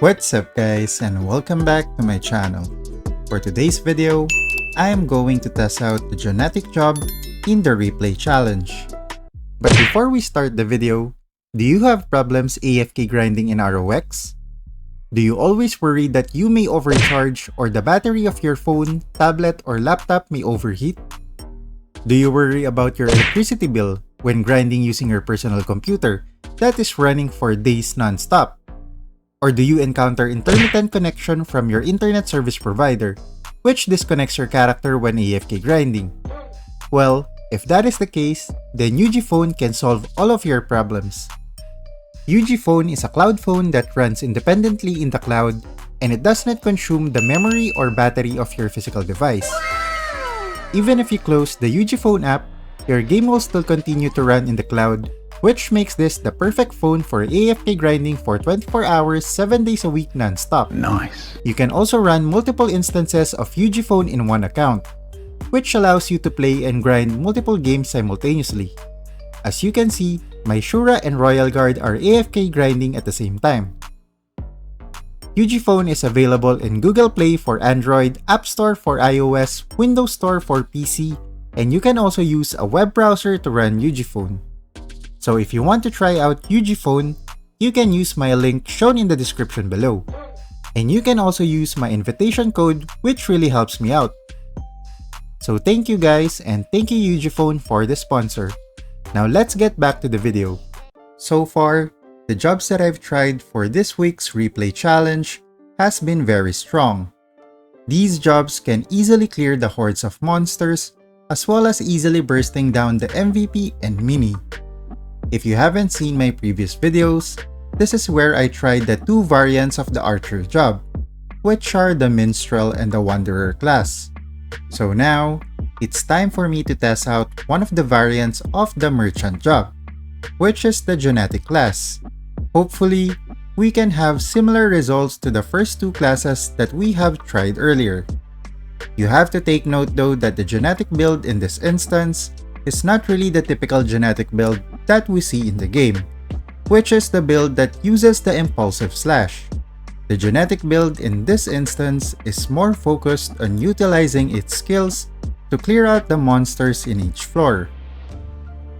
What's up guys, and welcome back to my channel. For today's video, I am going to test out the genetic job in the replay challenge. But before we start the video, do you have problems AFK grinding in ROX? Do you always worry that you may overcharge or the battery of your phone, tablet, or laptop may overheat? Do you worry about your electricity bill when grinding using your personal computer that is running for days non-stop? Or do you encounter intermittent connection from your internet service provider, which disconnects your character when AFK grinding? Well, if that is the case, then UgPhone can solve all of your problems. UgPhone is a cloud phone that runs independently in the cloud, and it does not consume the memory or battery of your physical device. Even if you close the UgPhone app, your game will still continue to run in the cloud, which makes this the perfect phone for AFK grinding for 24 hours, 7 days a week non-stop. Nice. You can also run multiple instances of UgPhone in one account, which allows you to play and grind multiple games simultaneously. As you can see, my Shura and Royal Guard are AFK grinding at the same time. UgPhone is available in Google Play for Android, App Store for iOS, Windows Store for PC, and you can also use a web browser to run UgPhone. So if you want to try out UgPhone, you can use my link shown in the description below. And you can also use my invitation code, which really helps me out. So thank you guys, and thank you UgPhone for the sponsor. Now let's get back to the video. So far, the jobs that I've tried for this week's replay challenge has been very strong. These jobs can easily clear the hordes of monsters, as well as easily bursting down the MVP and Mini. If you haven't seen my previous videos, this is where I tried the two variants of the Archer job, which are the Minstrel and the Wanderer class. So now, it's time for me to test out one of the variants of the Merchant job, which is the Genetic class. Hopefully, we can have similar results to the first two classes that we have tried earlier. You have to take note though that the Genetic build in this instance is not really the typical Genetic build that we see in the game, which is the build that uses the Impulsive Slash. The Genetic build in this instance is more focused on utilizing its skills to clear out the monsters in each floor.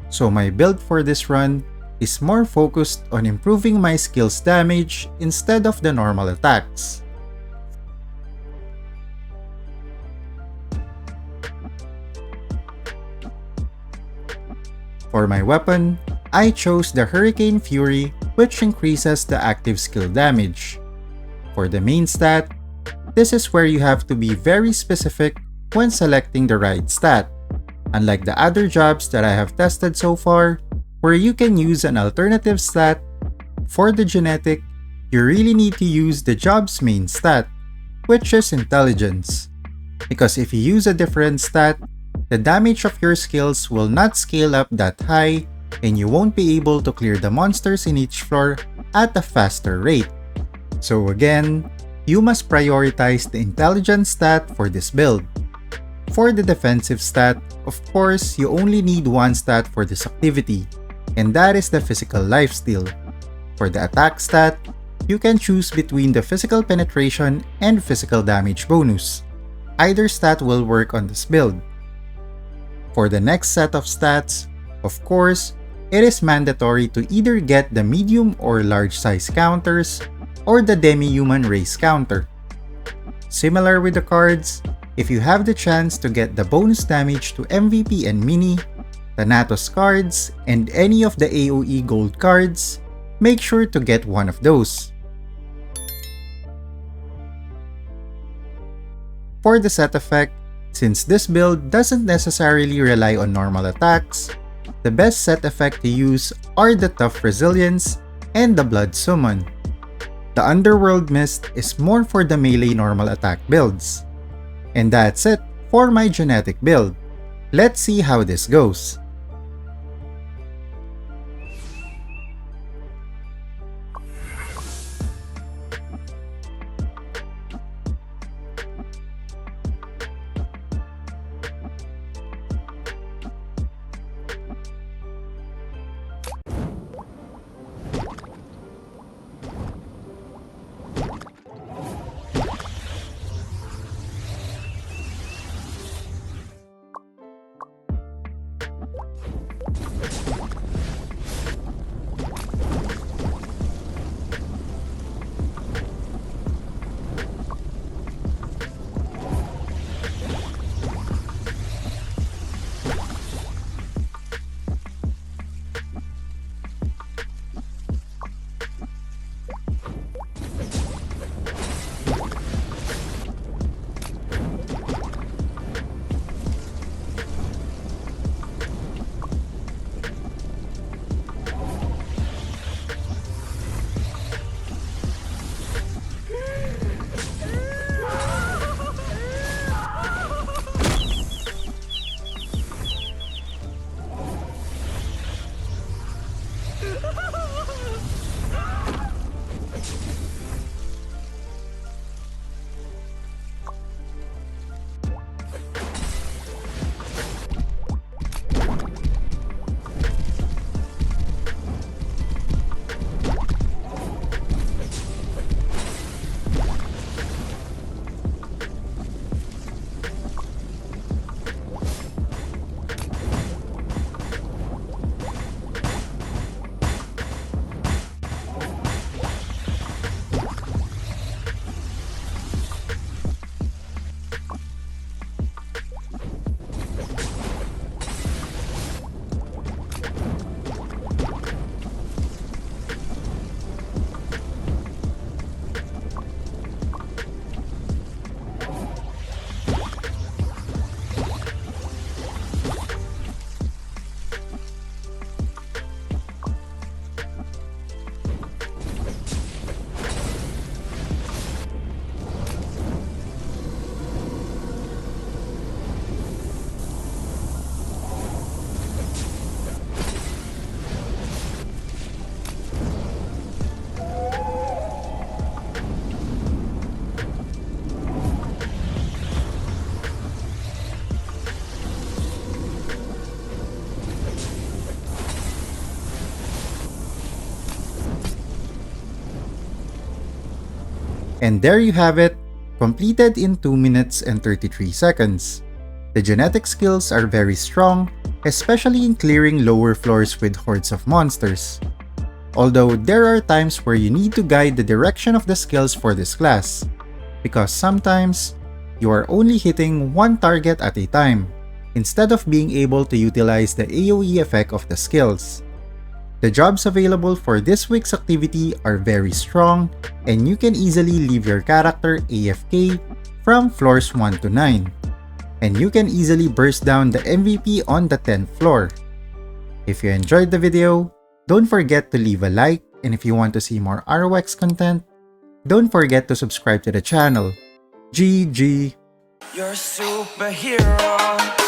So my build for this run is more focused on improving my skills damage instead of the normal attacks. For my weapon, I chose the Hurricane Fury, which increases the active skill damage. For the main stat, this is where you have to be very specific when selecting the right stat, unlike the other jobs that I have tested so far, where you can use an alternative stat. For the Genetic, you really need to use the job's main stat, which is Intelligence. Because if you use a different stat, the damage of your skills will not scale up that high, and you won't be able to clear the monsters in each floor at a faster rate. So again, you must prioritize the Intelligence stat for this build. For the defensive stat, of course, you only need one stat for this activity, and that is the Physical Lifesteal. For the attack stat, you can choose between the Physical Penetration and Physical Damage bonus. Either stat will work on this build. For the next set of stats, of course, it is mandatory to either get the medium or large size counters or the demi-human race counter. Similar with the cards, if you have the chance to get the bonus damage to MVP and Mini, Thanatos cards, and any of the AoE gold cards, make sure to get one of those. For the set effect, since this build doesn't necessarily rely on normal attacks, the best set effect to use are the Tough Resilience and the Blood Summon. The Underworld Mist is more for the melee normal attack builds. And that's it for my Genetic build. Let's see how this goes. And there you have it, completed in 2 minutes and 33 seconds. The genetic skills are very strong, especially in clearing lower floors with hordes of monsters. Although there are times where you need to guide the direction of the skills for this class, because sometimes you are only hitting one target at a time, instead of being able to utilize the AoE effect of the skills. The jobs available for this week's activity are very strong, and you can easily leave your character AFK from floors 1 to 9. And you can easily burst down the MVP on the 10th floor. If you enjoyed the video, don't forget to leave a like, and if you want to see more ROX content, don't forget to subscribe to the channel. GG! You're a superhero.